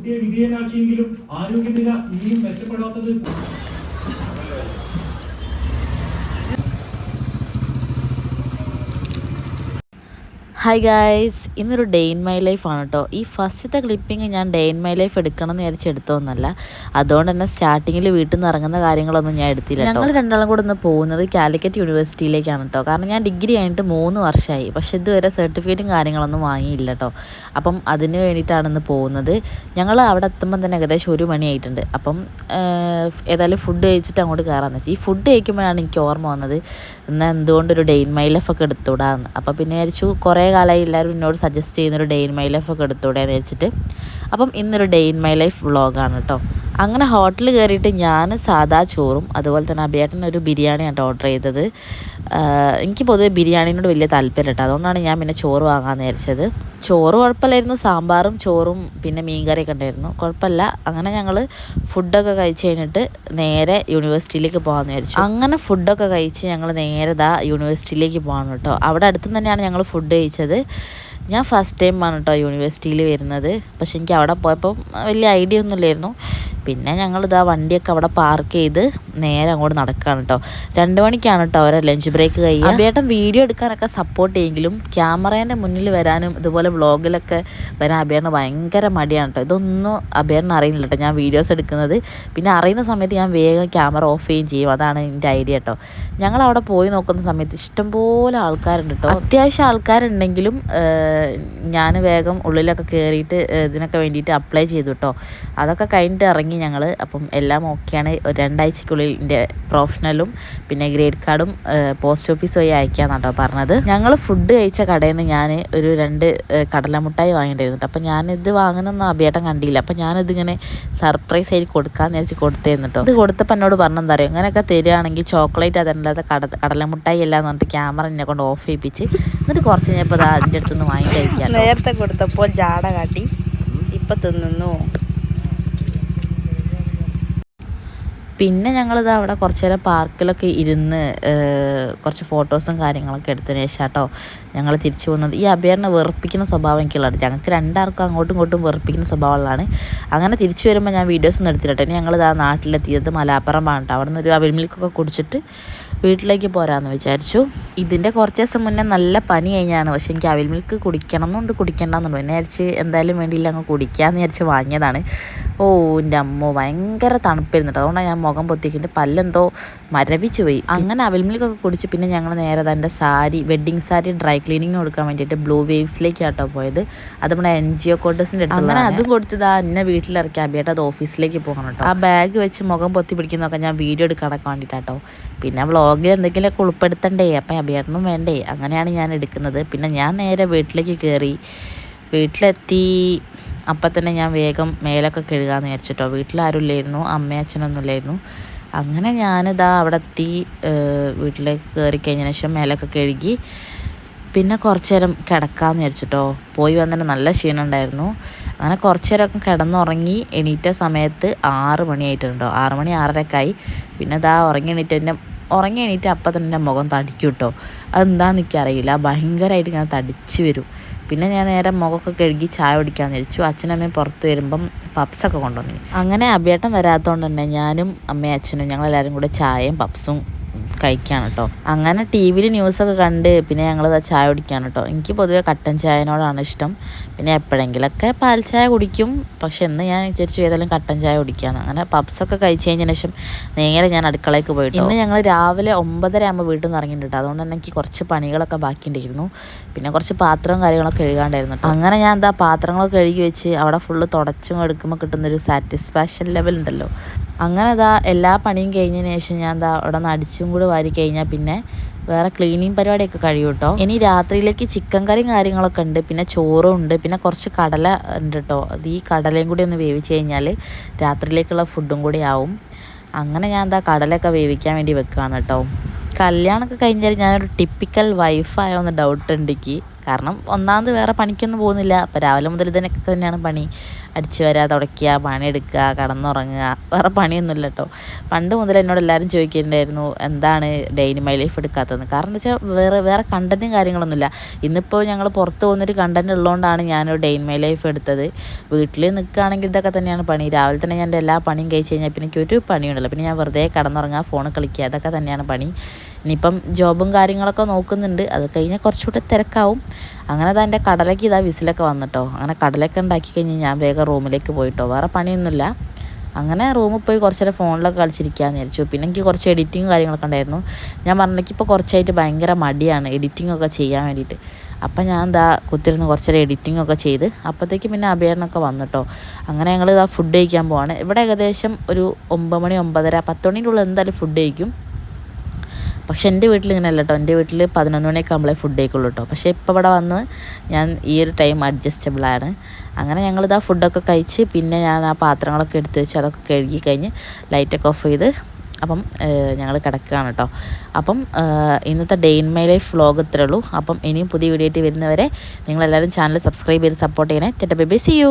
കുട്ടിയെ വിധേയനാക്കിയെങ്കിലും ആരോഗ്യനില ഇനിയും മെച്ചപ്പെടാത്തത്. ഹായ് ഗായ്സ്, ഇന്നൊരു ഡേ ഇൻ മൈ ലൈഫാണ് കേട്ടോ. ഈ ഫസ്റ്റത്തെ ക്ലിപ്പിങ് ഞാൻ ഡേ ഇൻ മൈ ലൈഫ് എടുക്കണം എന്ന് വിചാരിച്ച് എടുത്തതൊന്നുമല്ല. അതുകൊണ്ട് തന്നെ സ്റ്റാർട്ടിങ്ങിൽ വീട്ടിൽ നിന്ന് ഇറങ്ങുന്ന കാര്യങ്ങളൊന്നും ഞാൻ എടുത്തില്ല. ഞങ്ങൾ രണ്ടാളും കൂടെ ഒന്ന് പോകുന്നത് കാലിക്കറ്റ് യൂണിവേഴ്സിറ്റിയിലേക്കാണ് കേട്ടോ. കാരണം ഞാൻ ഡിഗ്രി കഴിഞ്ഞിട്ട് 3 വർഷമായി, പക്ഷേ ഇതുവരെ സർട്ടിഫിക്കറ്റും കാര്യങ്ങളൊന്നും വാങ്ങിയില്ല കേട്ടോ. അപ്പം അതിന് വേണ്ടിയിട്ടാണ് ഇന്ന് പോകുന്നത്. ഞങ്ങൾ അവിടെ എത്തുമ്പം തന്നെ ഏകദേശം 1 മണിയായിട്ടുണ്ട്. അപ്പം ഏതായാലും ഫുഡ് കഴിച്ചിട്ട് അങ്ങോട്ട് കയറാമെന്ന് വെച്ചാൽ, ഈ ഫുഡ് കഴിക്കുമ്പോഴാണ് എനിക്ക് ഓർമ്മ വന്നത് എന്നാൽ എന്തുകൊണ്ടൊരു ഡേ ഇൻ മൈ ലൈഫ് ഒക്കെ എടുത്തുകൂടാന്ന്. അപ്പോൾ പിന്നെ വിചാരിച്ചു കുറേ കാലമായി എല്ലാവരും എന്നോട് സജസ്റ്റ് ചെയ്യുന്നൊരു ഡേ ഇൻ മൈ ലൈഫ് ഒക്കെ എടുത്തുകൂടെ എന്ന് വെച്ചിട്ട്. അപ്പം ഇന്നൊരു ഡേ ഇൻ മൈ ലൈഫ് വ്ളോഗാണ് കേട്ടോ. അങ്ങനെ ഹോട്ടലിൽ കയറിയിട്ട് ഞാൻ സാദാ ചോറും അതുപോലെ തന്നെ അബിയേട്ടനൊരു ബിരിയാണിയാണ് ഓർഡർ ചെയ്തത്. എനിക്ക് പൊതുവെ ബിരിയാണിനോട് വലിയ താല്പര്യം കേട്ടോ. അതുകൊണ്ടാണ് ഞാൻ പിന്നെ ചോറ് വാങ്ങാമെന്ന് വിചാരിച്ചത്. ചോറ് കുഴപ്പമില്ലായിരുന്നു, സാമ്പാറും ചോറും പിന്നെ മീൻകറിയൊക്കെ ഉണ്ടായിരുന്നു, കുഴപ്പമില്ല. അങ്ങനെ ഞങ്ങൾ ഫുഡൊക്കെ കഴിച്ച് കഴിഞ്ഞിട്ട് നേരെ യൂണിവേഴ്സിറ്റിയിലേക്ക് പോകാമെന്ന് വിചാരിച്ചു. അങ്ങനെ ഫുഡൊക്കെ കഴിച്ച് ഞങ്ങൾ നേരെ യൂണിവേഴ്സിറ്റിയിലേക്ക് പോകാൻ കേട്ടോ. അവിടെ അടുത്ത് തന്നെയാണ് ഞങ്ങൾ ഫുഡ് കഴിച്ചത്. ഞാൻ ഫസ്റ്റ് ടൈമാണ് കേട്ടോ യൂണിവേഴ്സിറ്റിയിൽ വരുന്നത്. പക്ഷെ എനിക്ക് അവിടെ പോയപ്പോൾ വലിയ ഐഡിയ ഒന്നും ഇല്ലായിരുന്നു. പിന്നെ ഞങ്ങളിതാ വണ്ടിയൊക്കെ അവിടെ പാർക്ക് ചെയ്ത് നേരെ അങ്ങോട്ട് നടക്കുകയാണ് കേട്ടോ. 2 മണിക്കാണ് കേട്ടോ അവരെ ലഞ്ച് ബ്രേക്ക് കഴിയുക. അബിയേട്ടൻ വീഡിയോ എടുക്കാനൊക്കെ സപ്പോർട്ട് ചെയ്യെങ്കിലും ക്യാമറേൻ്റെ മുന്നിൽ വരാനും ഇതുപോലെ വ്ളോഗിലൊക്കെ വരാൻ അബിയേട്ടന് ഭയങ്കര മടിയാണ് കേട്ടോ. ഇതൊന്നും അബിയേട്ടന് അറിയുന്നില്ല കേട്ടോ ഞാൻ വീഡിയോസ് എടുക്കുന്നത്. പിന്നെ അറിയുന്ന സമയത്ത് ഞാൻ വേഗം ക്യാമറ ഓഫ് ചെയ്യുകയും ചെയ്യും. അതാണ് എൻ്റെ ഐഡിയ കേട്ടോ. ഞങ്ങളവിടെ പോയി നോക്കുന്ന സമയത്ത് ഇഷ്ടംപോലെ ആൾക്കാരുണ്ട് കേട്ടോ. അത്യാവശ്യം ആൾക്കാരുണ്ടെങ്കിലും ഞാൻ വേഗം ഉള്ളിലൊക്കെ കയറിയിട്ട് ഇതിനൊക്കെ വേണ്ടിയിട്ട് അപ്ലൈ ചെയ്തു കേട്ടോ. അതൊക്കെ കഴിഞ്ഞിട്ട് ഇറങ്ങി ഞങ്ങൾ. അപ്പം എല്ലാം ഓക്കെയാണ്. 2 ആഴ്ചക്കുള്ളിൽ എൻ്റെ പ്രൊഫഷണലും പിന്നെ ഗ്രേഡ് കാർഡും പോസ്റ്റ് ഓഫീസ് വഴി അയക്കാമെന്നാണ് കേട്ടോ പറഞ്ഞത്. ഞങ്ങൾ ഫുഡ് കഴിച്ച കടയിൽ നിന്ന് ഞാൻ ഒരു 2 കടലമുട്ടായി വാങ്ങിയിട്ടുണ്ടായിരുന്നു കേട്ടോ. അപ്പം ഞാനിത് വാങ്ങുന്നൊന്നും അബിയേട്ടൻ കണ്ടില്ല. അപ്പം ഞാനിതിങ്ങനെ സർപ്രൈസ് ആയിട്ട് കൊടുക്കാമെന്ന് വിചാരിച്ച് കൊടുത്തേന്ന് കേട്ടോ. ഇത് കൊടുത്തപ്പോൾ എന്നോട് പറഞ്ഞെന്താ പറയുക, ഇങ്ങനെയൊക്കെ തരികയാണെങ്കിൽ ചോക്ലേറ്റ് അതല്ലാതെ കടലമുട്ടായി അല്ല എന്ന് പറഞ്ഞിട്ട് ക്യാമറ എന്നെ കൊണ്ട് ഓഫ് ചെയ്യിപ്പിച്ച് എന്നിട്ട് കുറച്ച് കഴിഞ്ഞപ്പോൾ അതിൻ്റെ അടുത്തുനിന്ന് വാങ്ങി കഴിക്കാം. നേരത്തെ കൊടുത്തപ്പോൾ ജാട കാട്ടി ഇപ്പം തിന്നുന്നു. പിന്നെ ഞങ്ങളിത് അവിടെ കുറച്ച് നേരം പാർക്കിലൊക്കെ ഇരുന്ന് കുറച്ച് ഫോട്ടോസും കാര്യങ്ങളൊക്കെ എടുത്തതിന് ശേഷം കേട്ടോ ഞങ്ങൾ തിരിച്ചു പോകുന്നത്. ഈ അബിയേട്ടനെ വെറുപ്പിക്കുന്ന സ്വഭാവം എനിക്കുള്ളതാണ്. ഞങ്ങൾക്ക് രണ്ടാൾക്കും അങ്ങോട്ടും ഇങ്ങോട്ടും വെറുപ്പിക്കുന്ന സ്വഭാവമുള്ളതാണ്. അങ്ങനെ തിരിച്ചു വരുമ്പോൾ ഞാൻ വീഡിയോസൊന്നും എടുത്തിട്ട് ഇനി ഞങ്ങളിത് ആ നാട്ടിലെത്തിയത് മലാപ്പുറമാണ് കേട്ടോ. അവിടെ നിന്ന് ഒരു അവിൽ മിൽക്കൊക്കെ കുടിച്ചിട്ട് വീട്ടിലേക്ക് പോരാമെന്ന് വിചാരിച്ചു. ഇതിൻ്റെ കുറച്ച് ദിവസം മുന്നേ നല്ല പനി കഴിഞ്ഞാണ്. പക്ഷേ എനിക്ക് അവിൽ മിൽക്ക് കുടിക്കണം എന്നുണ്ട്, കുടിക്കണ്ടെന്നുണ്ട്. പിന്നെ വിചാരിച്ച് എന്തായാലും വേണ്ടിയില്ല അങ്ങ് കുടിക്കാമെന്ന് വിചാരിച്ച് വാങ്ങിയതാണ്. ഓ എൻ്റെ അമ്മോ ഭയങ്കര തണുപ്പായിരുന്നു. അതുകൊണ്ടാണ് ഞാൻ മുഖം പൊത്തിക്കിൻ്റെ പല്ലെന്തോ മരവിച്ച് പോയി. അങ്ങനെ അവിൽ മിൽക്കൊക്കെ കുടിച്ച് പിന്നെ ഞങ്ങൾ നേരെ എൻ്റെ സാരി വെഡ്ഡിങ് സാരി ഡ്രൈ ക്ലീനിങ്ങിന് കൊടുക്കാൻ വേണ്ടിയിട്ട് ബ്ലൂ വേവ്സിലേക്കാട്ടോ പോയത്. അത് നമ്മുടെ NGO ക്വാർട്ടേഴ്സിൻ്റെ അടുത്ത്. അങ്ങനെ അതും കൊടുത്തത് എന്നെ വീട്ടിലിറക്കി അബിയേട്ട അത് ഓഫീസിലേക്ക് പോകണം കേട്ടോ. ആ ബാഗ് വെച്ച് മുഖം പൊത്തി പിടിക്കുന്നതൊക്കെ ഞാൻ വീഡിയോ എടുക്കാനൊക്കെ വേണ്ടിയിട്ടാട്ടോ. പിന്നെ വ്ളോഗിൽ എന്തെങ്കിലുമൊക്കെ ഉൾപ്പെടുത്തണ്ടേ, അപ്പം അബിയേട്ടനും വേണ്ടേ, അങ്ങനെയാണ് ഞാൻ എടുക്കുന്നത്. പിന്നെ ഞാൻ നേരെ വീട്ടിലേക്ക് കയറി. വീട്ടിലെത്തി അപ്പം തന്നെ ഞാൻ വേഗം മേലൊക്കെ കഴുകാമെന്ന് വിചാരിച്ചിട്ടോ. വീട്ടിലാരും ഇല്ലായിരുന്നു, അമ്മയും അച്ഛനൊന്നും ഇല്ലായിരുന്നു. അങ്ങനെ ഞാനിതാ അവിടെ എത്തി. വീട്ടിലേക്ക് കയറി കഴിഞ്ഞതിന് ശേഷം മേലൊക്കെ കഴുകി പിന്നെ കുറച്ച് നേരം കിടക്കാമെന്ന് വിചാരിച്ചിട്ടോ. പോയി വന്നിട്ട് നല്ല ക്ഷീണം ഉണ്ടായിരുന്നു. അങ്ങനെ കുറച്ച് നേരമൊക്കെ കിടന്നുറങ്ങി. എണീറ്റ സമയത്ത് 6 മണിയായിട്ടുണ്ടോ, 6 മണി 6:30 പിന്നെ ഇതാ ഉറങ്ങി എണീറ്റ് അപ്പം തന്നെ എൻ്റെ മുഖം തടിക്കും കേട്ടോ. അതെന്താണെന്ന് എനിക്കറിയില്ല, ഭയങ്കരമായിട്ട് ഞാൻ തടിച്ച് വരും. പിന്നെ ഞാൻ നേരെ മുഖമൊക്കെ കഴുകി ചായ കുടിക്കാമെന്ന് വിചാരിച്ചു. അച്ഛനമ്മയും പുറത്ത് വരുമ്പം പപ്സൊക്കെ കൊണ്ടുവന്നു. അങ്ങനെ അബിയേട്ടൻ വരാത്തതുകൊണ്ട് തന്നെ ഞാനും അമ്മയും അച്ഛനും ഞങ്ങളെല്ലാവരും കൂടെ ചായയും പപ്സും കഴിക്കുകയാണ് കേട്ടോ. അങ്ങനെ TV-ൽ ന്യൂസൊക്കെ കണ്ട് പിന്നെ ഞങ്ങൾ ചായ കുടിക്കുകയാണ് കേട്ടോ. എനിക്ക് പൊതുവേ കട്ടൻ ചായനോടാണ് ഇഷ്ടം. പിന്നെ എപ്പോഴെങ്കിലൊക്കെ പാൽ ചായ കുടിക്കും. പക്ഷെ ഇന്ന് ഞാൻ വിചാരിച്ചു ഏതായാലും കട്ടൻ ചായ കുടിക്കാമെന്ന്. അങ്ങനെ പപ്സൊക്കെ കഴിച്ച് കഴിഞ്ഞതിന് ശേഷം നേരെ ഞാൻ അടുക്കളയ്ക്ക് പോയിട്ട് ഇന്ന് ഞങ്ങൾ രാവിലെ 9:30 ആകുമ്പോൾ വീട്ടിൽ നിന്ന് ഇറങ്ങിയിട്ടുണ്ട്. അതുകൊണ്ട് തന്നെ എനിക്ക് കുറച്ച് പണികളൊക്കെ ബാക്കിയുണ്ടായിരുന്നു. പിന്നെ കുറച്ച് പാത്രവും കാര്യങ്ങളൊക്കെ കഴുകാണ്ടായിരുന്നു കേട്ടോ. അങ്ങനെ ഞാൻ എന്താ പാത്രങ്ങളൊക്കെ കഴുകി വെച്ച് അവിടെ ഫുള്ള് തുടച്ചും എടുക്കുമ്പോൾ കിട്ടുന്നൊരു സാറ്റിസ്ഫാക്ഷൻ ലെവൽ ഉണ്ടല്ലോ. അങ്ങനെ എല്ലാ പണിയും കഴിഞ്ഞതിന് ശേഷം ഞാൻ അവിടെ നിന്ന് അടിച്ചും കൂടി വാരി കഴിഞ്ഞാൽ പിന്നെ വേറെ ക്ലീനിങ് പരിപാടിയൊക്കെ കഴിയും കേട്ടോ. ഇനി രാത്രിയിലേക്ക് ചിക്കൻ കറിയും കാര്യങ്ങളൊക്കെ ഉണ്ട്, പിന്നെ ചോറും ഉണ്ട്, പിന്നെ കുറച്ച് കടല ഉണ്ട് കേട്ടോ. അത് ഈ കടലയും കൂടി ഒന്ന് വേവിച്ച് കഴിഞ്ഞാൽ രാത്രിയിലേക്കുള്ള ഫുഡും കൂടി ആവും. അങ്ങനെ ഞാൻ കടലൊക്കെ വേവിക്കാൻ വേണ്ടി വെക്കുകയാണ് കേട്ടോ. കല്യാണമൊക്കെ കഴിഞ്ഞാൽ ഞാനൊരു ടിപ്പിക്കൽ വൈഫായോന്ന് ഡൗട്ട് ഉണ്ട് എനിക്ക്. കാരണം ഒന്നാമത് വേറെ പണിക്കൊന്നും പോകുന്നില്ല. അപ്പോൾ രാവിലെ മുതൽ ഇതിനൊക്കെ തന്നെയാണ് പണി. അടിച്ച് വരിക, തുടയ്ക്കുക, പണിയെടുക്കുക, കടന്നുറങ്ങുക, വേറെ പണിയൊന്നുമില്ല കേട്ടോ. പണ്ട് മുതൽ എന്നോട് എല്ലാവരും ചോദിക്കുന്നുണ്ടായിരുന്നു എന്താണ് ഡേ ഇൻ മൈ ലൈഫ് എടുക്കാത്തതെന്ന്. കാരണം എന്താ വെച്ചാൽ വേറെ കണ്ടൻറ്റും കാര്യങ്ങളൊന്നുമില്ല. ഇന്നിപ്പോൾ ഞങ്ങൾ പുറത്ത് പോകുന്നൊരു കണ്ടൻറ്റ് ഉള്ളതുകൊണ്ടാണ് ഞാനൊരു ഡേ ഇൻ മൈ ലൈഫ് എടുത്തത്. വീട്ടിൽ നിൽക്കുകയാണെങ്കിൽ ഇതൊക്കെ തന്നെയാണ് പണി. രാവിലെ തന്നെ ഞാൻ എൻ്റെ എല്ലാ പണിയും കഴിച്ച് കഴിഞ്ഞാൽ പിന്നെ എനിക്ക് ഒരു പണിയുണ്ടല്ലോ. പിന്നെ ഞാൻ വെറുതെ കടന്നുറങ്ങുക, ഫോൺ കളിക്കുക, അതൊക്കെ തന്നെയാണ് പണി. ഇനിയിപ്പം ജോബും കാര്യങ്ങളൊക്കെ നോക്കുന്നുണ്ട്. അത് കഴിഞ്ഞാൽ കുറച്ചുകൂടെ തിരക്കാവും. അങ്ങനെ അത് എൻ്റെ കടലയ്ക്ക് ഇതാ വിസിലൊക്കെ വന്നിട്ടോ. അങ്ങനെ കടലൊക്കെ ഉണ്ടാക്കി കഴിഞ്ഞ് ഞാൻ വേഗം റൂമിലേക്ക് പോയിട്ടോ. വേറെ പണിയൊന്നുമില്ല. അങ്ങനെ റൂമിൽ പോയി കുറച്ച് നേരം ഫോണിലൊക്കെ കളിച്ചിരിക്കാമെന്ന് വിചാരിച്ചു. പിന്നെ എനിക്ക് കുറച്ച് എഡിറ്റിങ് കാര്യങ്ങളൊക്കെ ഉണ്ടായിരുന്നു. ഞാൻ പറഞ്ഞെനിക്ക് ഇപ്പോൾ കുറച്ചായിട്ട് ഭയങ്കര മടിയാണ് എഡിറ്റിംഗ് ഒക്കെ ചെയ്യാൻ വേണ്ടിയിട്ട്. അപ്പം ഞാൻ എന്താ കുത്തിരുന്ന് കുറച്ച് നേരം എഡിറ്റിംഗ് ഒക്കെ ചെയ്ത് അപ്പോഴത്തേക്ക് പിന്നെ അഭിയാനൊക്കെ വന്നിട്ടോ. അങ്ങനെ ഞങ്ങൾ ഇതാ ഫുഡ് കഴിക്കാൻ പോവാണ്. ഇവിടെ ഏകദേശം ഒരു 9 മണി 9:30 10 മണിൻ്റെ ഉള്ളിൽ എന്തായാലും ഫുഡ് കഴിക്കും. പക്ഷേ എൻ്റെ വീട്ടിൽ ഇങ്ങനെയല്ല കേട്ടോ. എൻ്റെ വീട്ടിൽ 11 മണിയൊക്കെ ആകുമ്പോഴേ ഫുഡ് കഴിക്കുള്ളൂ കേട്ടോ. പക്ഷേ ഇപ്പോൾ ഇവിടെ വന്ന് ഞാൻ ഈ ഒരു ടൈം അഡ്ജസ്റ്റബിളാണ്. അങ്ങനെ ഞങ്ങളിതാ ഫുഡൊക്കെ കഴിച്ച് പിന്നെ ഞാൻ ആ പാത്രങ്ങളൊക്കെ എടുത്ത് വെച്ച് അതൊക്കെ കഴുകി കഴിഞ്ഞ് ലൈറ്റൊക്കെ ഓഫ് ചെയ്ത് അപ്പം ഞങ്ങൾ കിടക്കുകയാണ് കേട്ടോ. അപ്പം ഇന്നത്തെ day in my life vlog ഇത്രേ ഉള്ളൂ. അപ്പം ഇനിയും പുതിയ വീഡിയോ ആയിട്ട് വരുന്നവരെ നിങ്ങളെല്ലാവരും ചാനൽ സബ്സ്ക്രൈബ് ചെയ്ത് സപ്പോർട്ട് ചെയ്യണേ. Tata bye bye, see U.